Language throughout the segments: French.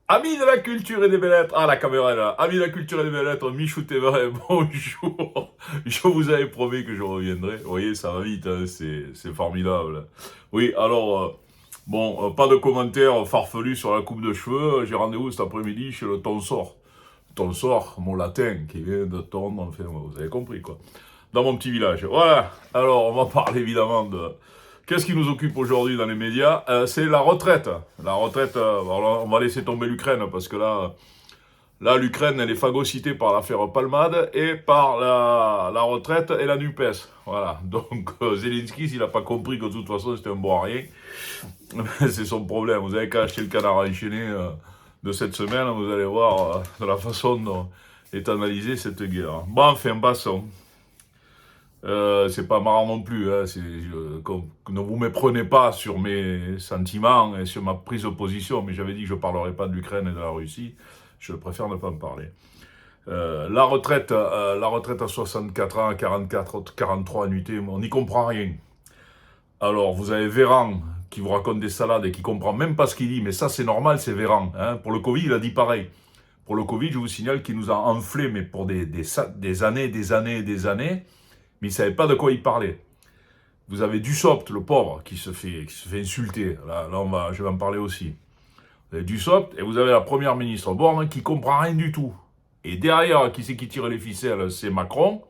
Amis de la culture et des belles lettres, ah la caméra est là, amis de la culture et des belles lettres, Michou TV, bonjour, je vous avais promis que je reviendrai, vous voyez ça va vite, hein, c'est formidable. Oui, alors, pas de commentaires farfelus sur la coupe de cheveux, j'ai rendez-vous cet après-midi chez le tonsor, mon latin, qui vient de tondre, enfin vous avez compris quoi, dans mon petit village. Voilà, alors on va parler évidemment de... Qu'est-ce qui nous occupe aujourd'hui dans les médias? C'est la retraite. La retraite, alors on va laisser tomber l'Ukraine parce que là l'Ukraine, elle est phagocytée par l'affaire Palmade et par la retraite et la NUPES. Voilà. Donc Zelensky, s'il n'a pas compris que de toute façon c'était un bon à rien, c'est son problème. Vous avez qu'à acheter le canard enchaîné de cette semaine, vous allez voir de la façon dont est analysée cette guerre. Bon, enfin, passons. C'est pas marrant non plus, hein, ne vous méprenez pas sur mes sentiments et sur ma prise de position, mais j'avais dit que je ne parlerai pas de l'Ukraine et de la Russie, je préfère ne pas en parler. La retraite à 64 ans, à 44, 43 annuités, on n'y comprend rien. Alors, vous avez Véran qui vous raconte des salades et qui comprend même pas ce qu'il dit, mais ça c'est normal, c'est Véran. Hein. Pour le Covid, il a dit pareil. Pour le Covid, je vous signale qu'il nous a enflé, mais pour des années, des années et des années, mais il ne savait pas de quoi il parlait. Vous avez Dussopt, le pauvre, qui se fait insulter. Là je vais en parler aussi. Vous avez Dussopt et vous avez la première ministre Borne qui comprend rien du tout. Et derrière, qui c'est qui tire les ficelles? C'est Macron.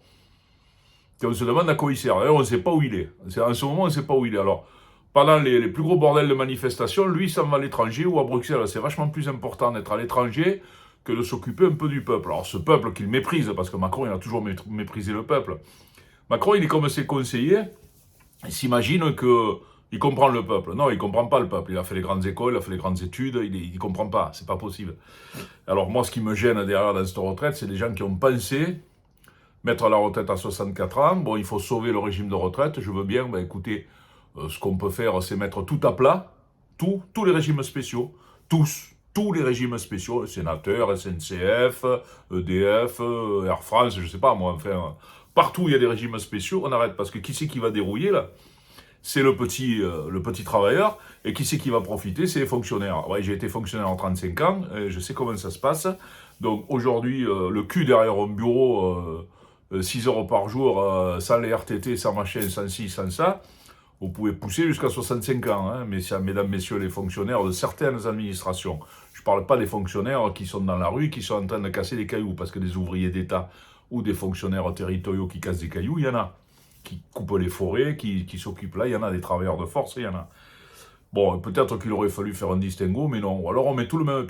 Et on se demande à quoi il sert. D'ailleurs, on ne sait pas où il est. En ce moment, on ne sait pas où il est. Alors, pendant les plus gros bordels de manifestation, lui, il s'en va à l'étranger ou à Bruxelles. C'est vachement plus important d'être à l'étranger que de s'occuper un peu du peuple. Alors, ce peuple qu'il méprise, parce que Macron, il a toujours méprisé le peuple. Macron, il est comme ses conseillers, il s'imagine qu'il comprend le peuple. Non, il ne comprend pas le peuple. Il a fait les grandes écoles, il a fait les grandes études, il ne comprend pas, c'est pas possible. Alors moi, ce qui me gêne derrière dans cette retraite, c'est des gens qui ont pensé mettre la retraite à 64 ans. Bon, il faut sauver le régime de retraite, je veux bien, écoutez, ce qu'on peut faire, c'est mettre tout à plat, tous les régimes spéciaux, tous les régimes spéciaux, sénateurs, SNCF, EDF, Air France, je sais pas moi, enfin... Partout où il y a des régimes spéciaux, on arrête. Parce que qui c'est qui va dérouiller là? C'est le petit travailleur. Et qui c'est qui va profiter? C'est les fonctionnaires. Ouais, j'ai été fonctionnaire en 35 ans, et je sais comment ça se passe. Donc aujourd'hui, le cul derrière un bureau, 6 heures par jour, sans les RTT, sans machin, sans ci, sans ça, vous pouvez pousser jusqu'à 65 ans. Hein, mesdames, messieurs les fonctionnaires de certaines administrations. Je ne parle pas des fonctionnaires qui sont dans la rue, qui sont en train de casser des cailloux, parce que des ouvriers d'État ou des fonctionnaires territoriaux qui cassent des cailloux, il y en a. Qui coupent les forêts, qui s'occupent là, il y en a des travailleurs de force, il y en a. Bon, peut-être qu'il aurait fallu faire un distinguo, mais non. Alors on met tout le monde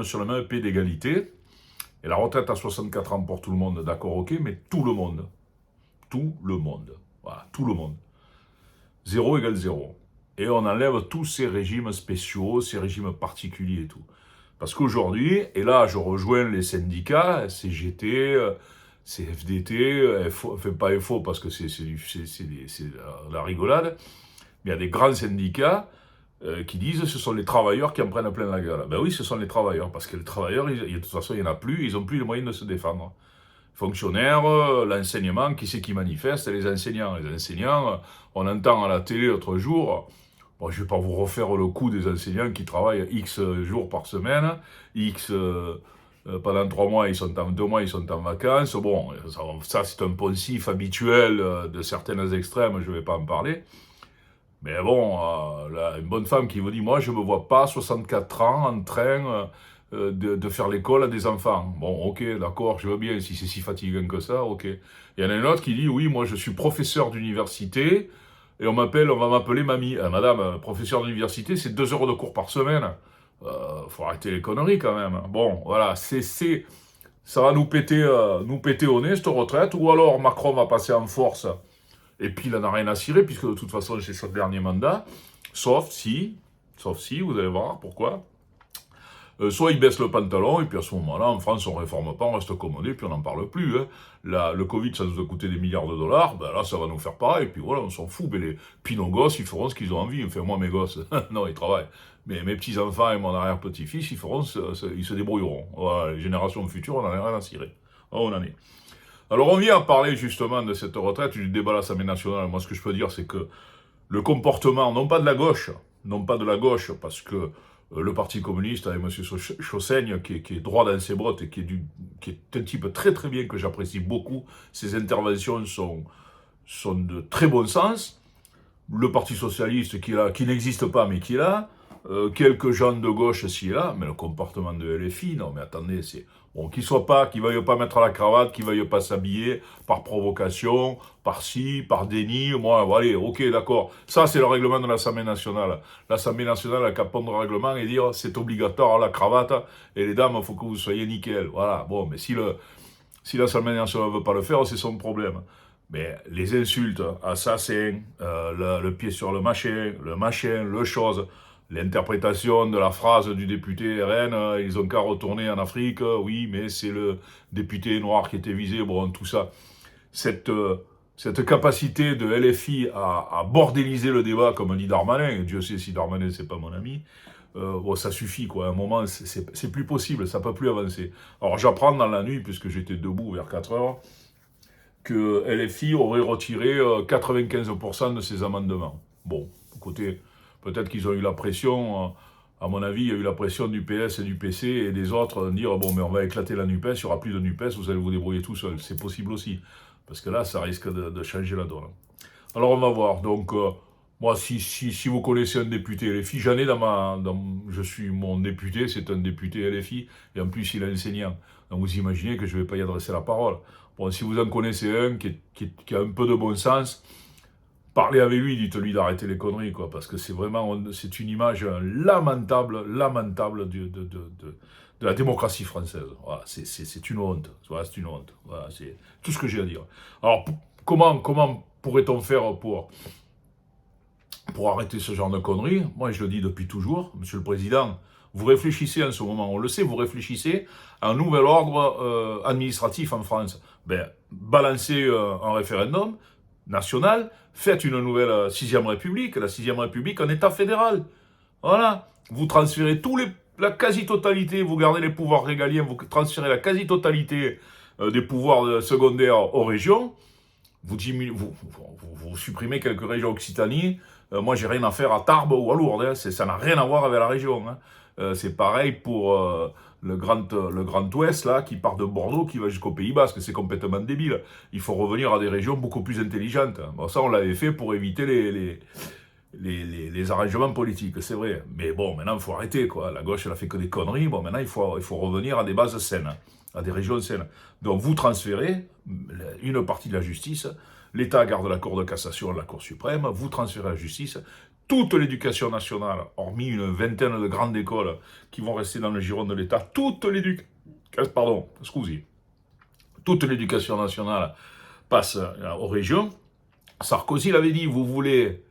sur le même pied d'égalité. Et la retraite à 64 ans pour tout le monde, d'accord, ok, mais tout le monde. Tout le monde. Voilà, tout le monde. 0 égale 0. Et on enlève tous ces régimes spéciaux, ces régimes particuliers et tout. Parce qu'aujourd'hui, et là je rejoins les syndicats, CGT, CFDT, enfin pas FO parce que c'est la rigolade, mais il y a des grands syndicats qui disent que ce sont les travailleurs qui en prennent plein la gueule. Ben oui, ce sont les travailleurs, parce que les travailleurs, de toute façon, il n'y en a plus, ils n'ont plus les moyens de se défendre. Fonctionnaires, l'enseignement, qui c'est qui manifeste? Les enseignants. Les enseignants, on entend à la télé l'autre jour... Bon, je ne vais pas vous refaire le coup des enseignants qui travaillent X jours par semaine, X pendant 3 mois, 2 mois, ils sont en vacances. Bon, ça c'est un poncif habituel de certaines extrêmes, je ne vais pas en parler. Mais bon, là, une bonne femme qui vous dit, moi je ne me vois pas 64 ans en train de faire l'école à des enfants. Bon, ok, d'accord, je veux bien, si c'est si fatigant que ça, ok. Il y en a une autre qui dit, oui, moi je suis professeur d'université, et on va m'appeler mamie. Madame, professeur d'université, c'est 2 heures de cours par semaine. Faut arrêter les conneries quand même. Bon, voilà, ça va nous péter au nez, cette retraite. Ou alors Macron va passer en force, et puis il n'en a rien à cirer, puisque de toute façon, c'est son dernier mandat. Sauf si, vous allez voir pourquoi. Soit il baisse le pantalon, et puis à ce moment-là, en France, on ne réforme pas, on reste commodé, puis on n'en parle plus. Hein. Là, le Covid, ça nous a coûté des milliards de dollars, ben là, ça va nous faire pareil, et puis voilà, on s'en fout. Puis nos gosses, ils feront ce qu'ils ont envie. Enfin, moi, mes gosses, non, ils travaillent. Mais mes petits-enfants et mon arrière-petit-fils, ils se débrouilleront. Voilà, les générations futures, on n'en a rien à cirer. Oh, on en est. Alors, on vient parler justement de cette retraite, du débat à l'Assemblée nationale. Moi, ce que je peux dire, c'est que le comportement, non pas de la gauche, parce que le Parti communiste avec M. Chassaigne, qui est droit dans ses bottes et qui est un type très très bien, que j'apprécie beaucoup. Ses interventions sont de très bon sens. Le Parti socialiste qui n'existe pas mais qui est là. Quelques gens de gauche ci et là, mais le comportement de LFI, non mais attendez, c'est bon qu'il veuille pas mettre la cravate, qu'il veuille pas s'habiller par provocation, par ci, par déni. Moi, allez, ok, d'accord. Ça, c'est le règlement de l'Assemblée nationale. L'Assemblée nationale a qu'à prendre le règlement et dire c'est obligatoire la cravate et les dames, il faut que vous soyez nickel. Voilà. Bon, mais si l'Assemblée nationale ne veut pas le faire, c'est son problème. Mais les insultes, assassin, le pied sur le machin, le chose. L'interprétation de la phrase du député RN, ils ont qu'à retourner en Afrique, oui, mais c'est le député noir qui était visé, bon, tout ça. Cette capacité de LFI à bordéliser le débat, comme dit Darmanin, et Dieu sait si Darmanin c'est pas mon ami, bon, ça suffit, quoi. À un moment, c'est plus possible, ça peut plus avancer. Alors, j'apprends dans la nuit, puisque j'étais debout vers 4 heures, que LFI aurait retiré 95% de ses amendements. Bon, écoutez, peut-être qu'ils ont eu la pression, à mon avis, il y a eu la pression du PS et du PC et des autres, de dire, bon, mais on va éclater la NUPES, il n'y aura plus de NUPES, vous allez vous débrouiller tout seul. C'est possible aussi, parce que là, ça risque de changer la donne. Alors, on va voir. Donc, moi, si vous connaissez un député LFI, je suis mon député, c'est un député LFI, et en plus, il est enseignant. Donc, vous imaginez que je ne vais pas y adresser la parole. Bon, si vous en connaissez un qui a un peu de bon sens, parlez avec lui, dites-lui d'arrêter les conneries, quoi, parce que c'est une image lamentable de la démocratie française. Voilà, c'est une honte. Voilà, c'est une honte. Voilà, c'est tout ce que j'ai à dire. Alors, comment pourrait-on faire pour arrêter ce genre de conneries? Moi, je le dis depuis toujours, Monsieur le Président, vous réfléchissez en ce moment, on le sait, vous réfléchissez à un nouvel ordre administratif en France. Ben, balancez un référendum national, faites une nouvelle 6e République, la 6e République en État fédéral. Voilà, vous transférez la quasi-totalité, vous gardez les pouvoirs régaliens, vous transférez la quasi-totalité des pouvoirs secondaires aux régions, vous supprimez quelques régions Occitanie. Moi, j'ai rien à faire à Tarbes ou à Lourdes, hein. Ça n'a rien à voir avec la région, hein. C'est pareil pour le Grand Ouest, là, qui part de Bordeaux, qui va jusqu'au Pays Basque. C'est complètement débile. Il faut revenir à des régions beaucoup plus intelligentes. Bon, ça, on l'avait fait pour éviter les arrangements politiques, c'est vrai. Mais bon, maintenant, il faut arrêter, quoi. La gauche, elle a fait que des conneries. Bon, maintenant, il faut revenir à des bases saines, à des régions saines. Donc, vous transférez une partie de la justice. L'État garde la Cour de cassation, la Cour suprême. Vous transférez la justice. Toute l'éducation nationale, hormis une vingtaine de grandes écoles qui vont rester dans le giron de l'État, toute l'éducation nationale passe aux régions. Sarkozy l'avait dit, vous voulez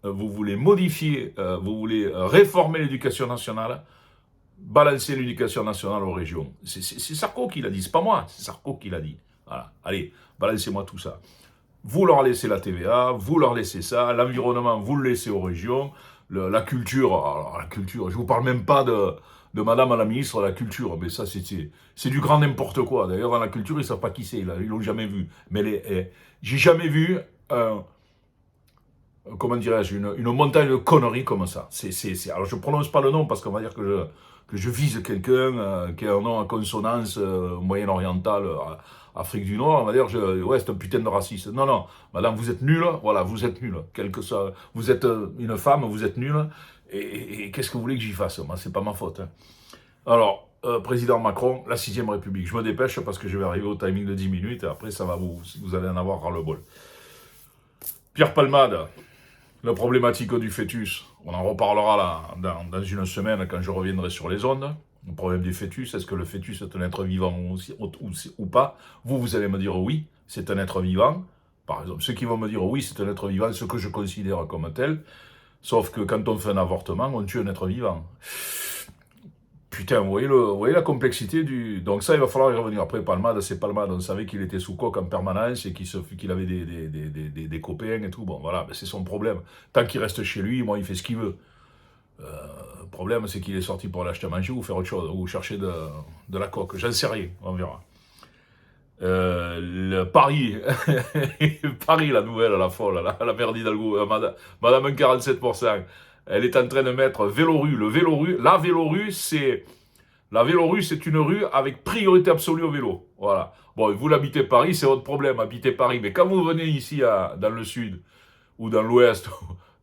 modifier, vous voulez réformer l'éducation nationale, balancer l'éducation nationale aux régions. C'est Sarko qui l'a dit, c'est pas moi, c'est Sarko qui l'a dit. Voilà, allez, balancez-moi tout ça. Vous leur laissez la TVA, vous leur laissez ça, l'environnement, vous le laissez aux régions, la culture, alors la culture, je vous parle même pas de madame la ministre de la culture, mais ça c'est du grand n'importe quoi. D'ailleurs, dans la culture, ils savent pas qui c'est, ils l'ont jamais vu. Mais j'ai jamais vu, comment dirais-je, une montagne de conneries comme ça. Alors je prononce pas le nom parce qu'on va dire que je vise quelqu'un qui a un nom à consonance moyen-orientale, Afrique du Nord, on va dire, ouais, c'est un putain de raciste. Non, non, madame, vous êtes nulle, voilà, vous êtes nulle. Vous êtes une femme, vous êtes nulle, et qu'est-ce que vous voulez que j'y fasse? Moi, c'est pas ma faute. Hein. Alors, président Macron, la 6e République, je me dépêche parce que je vais arriver au timing de 10 minutes, et après, ça va vous allez en avoir ras-le-bol. Pierre Palmade, la problématique du fœtus, on en reparlera là, dans une semaine quand je reviendrai sur les ondes. Le problème du fœtus, est-ce que le fœtus est un être vivant ou pas? Vous allez me dire oui, c'est un être vivant. Par exemple, ceux qui vont me dire oui, c'est un être vivant, ce que je considère comme tel. Sauf que quand on fait un avortement, on tue un être vivant. Putain, vous voyez la complexité du... Donc ça, il va falloir y revenir. Après, Palmade, c'est Palmade. On savait qu'il était sous coque en permanence et qu'il avait des copains et tout. Bon, voilà, ben c'est son problème. Tant qu'il reste chez lui, moi, il fait ce qu'il veut. Le problème, c'est qu'il est sorti pour l'acheter à manger ou faire autre chose, ou chercher de la coque. J'en sais rien, on verra. Paris, Paris, la nouvelle, la folle, la mère d'Hidalgo, Madame 47%. elle est en train de mettre Vélorue. La Vélorue, c'est une rue avec priorité absolue au vélo. Voilà. Bon, vous l'habitez Paris, c'est votre problème, habitez Paris. Mais quand vous venez ici dans le sud ou dans l'ouest,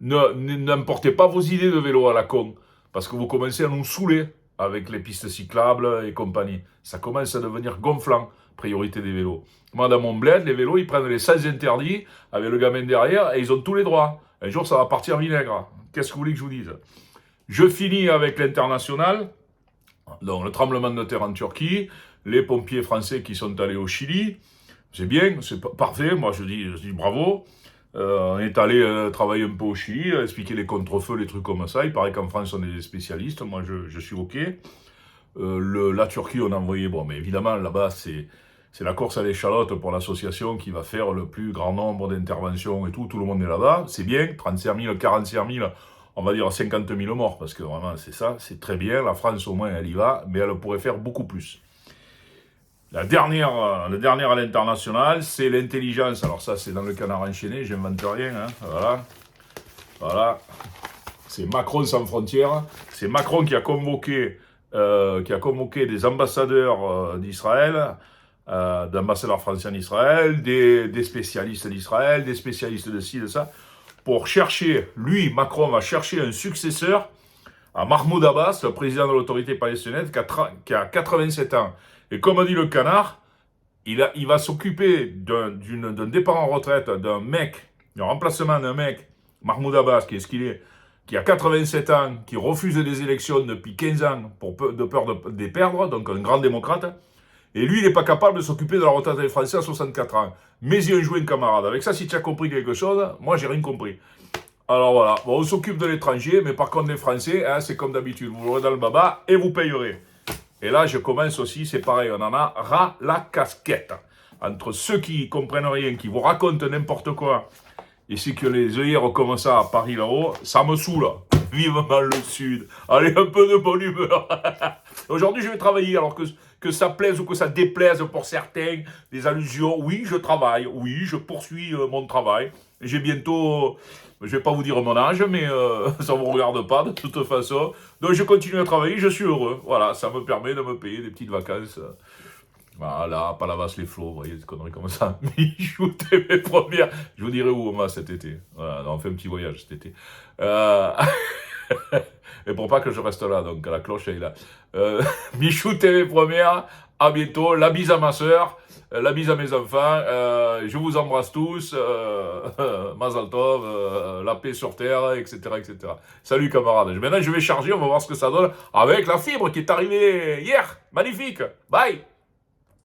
n'emportez pas vos idées de vélo à la con. Parce que vous commencez à nous saouler avec les pistes cyclables et compagnie. Ça commence à devenir gonflant, priorité des vélos. Moi, dans mon bled, les vélos, ils prennent les sens interdits avec le gamin derrière et ils ont tous les droits. Un jour, ça va partir vinaigre. Qu'est-ce que vous voulez que je vous dise? Je finis avec l'international. Donc, le tremblement de terre en Turquie, les pompiers français qui sont allés au Chili. C'est bien, c'est parfait. Moi, je dis bravo. On est allé travailler un peu au Chili, expliquer les contre-feux, les trucs comme ça. Il paraît qu'en France, on est des spécialistes. Moi, je suis OK. La Turquie, on a envoyé... Bon, mais évidemment, là-bas, c'est la course à l'échalote pour l'association qui va faire le plus grand nombre d'interventions et tout. Tout le monde est là-bas. C'est bien. 35 000, 45 000, on va dire 50 000 morts. Parce que vraiment, c'est ça. C'est très bien. La France, au moins, elle y va. Mais elle pourrait faire beaucoup plus. Le dernier à l'international, c'est l'intelligence. Alors ça, c'est dans le Canard enchaîné, j'invente rien. Hein. Voilà. C'est Macron sans frontières. C'est Macron qui a convoqué des ambassadeurs d'Israël, d'ambassadeurs français en Israël, des spécialistes d'Israël, des spécialistes de ci, de ça, pour chercher, Macron va chercher un successeur à Mahmoud Abbas, le président de l'autorité palestinienne, qui a 87 ans. Et comme dit le Canard, il va s'occuper d'un départ en retraite d'un remplacement d'un mec, Mahmoud Abbas, qui a 87 ans, qui refuse des élections depuis 15 ans de peur de les perdre, donc un grand démocrate. Et lui, il n'est pas capable de s'occuper de la retraite des Français à 64 ans. Mais il a joué un camarade. Avec ça, si tu as compris quelque chose, moi, j'ai rien compris. Alors voilà, bon, on s'occupe de l'étranger, mais par contre, les Français, hein, c'est comme d'habitude. Vous l'aurez dans le baba et vous payerez. Et là, je commence aussi, c'est pareil, on en a ras la casquette. Entre ceux qui comprennent rien, qui vous racontent n'importe quoi, et c'est que les œillères comme ça à Paris là-haut, ça me saoule. Vivement le Sud. Allez, un peu de bonne humeur. Aujourd'hui, je vais travailler, alors que ça plaise ou que ça déplaise pour certains, des allusions. Oui, je travaille. Oui, je poursuis mon travail. J'ai bientôt... Je vais pas vous dire mon âge, mais ça ne vous regarde pas de toute façon. Donc je continue à travailler, je suis heureux. Voilà, ça me permet de me payer des petites vacances. Voilà, Palavas-les-Flots, vous voyez, des conneries comme ça. Michou TV première. Je vous dirai où on va cet été. Voilà, on fait un petit voyage cet été. Et pour pas que je reste là, donc la cloche est là. Michou TV première, à bientôt. La bise à ma soeur. La bise à mes enfants, je vous embrasse tous, Mazal Tov, la paix sur terre, etc., etc. Salut camarades. Maintenant je vais charger, on va voir ce que ça donne avec la fibre qui est arrivée hier. Magnifique. Bye.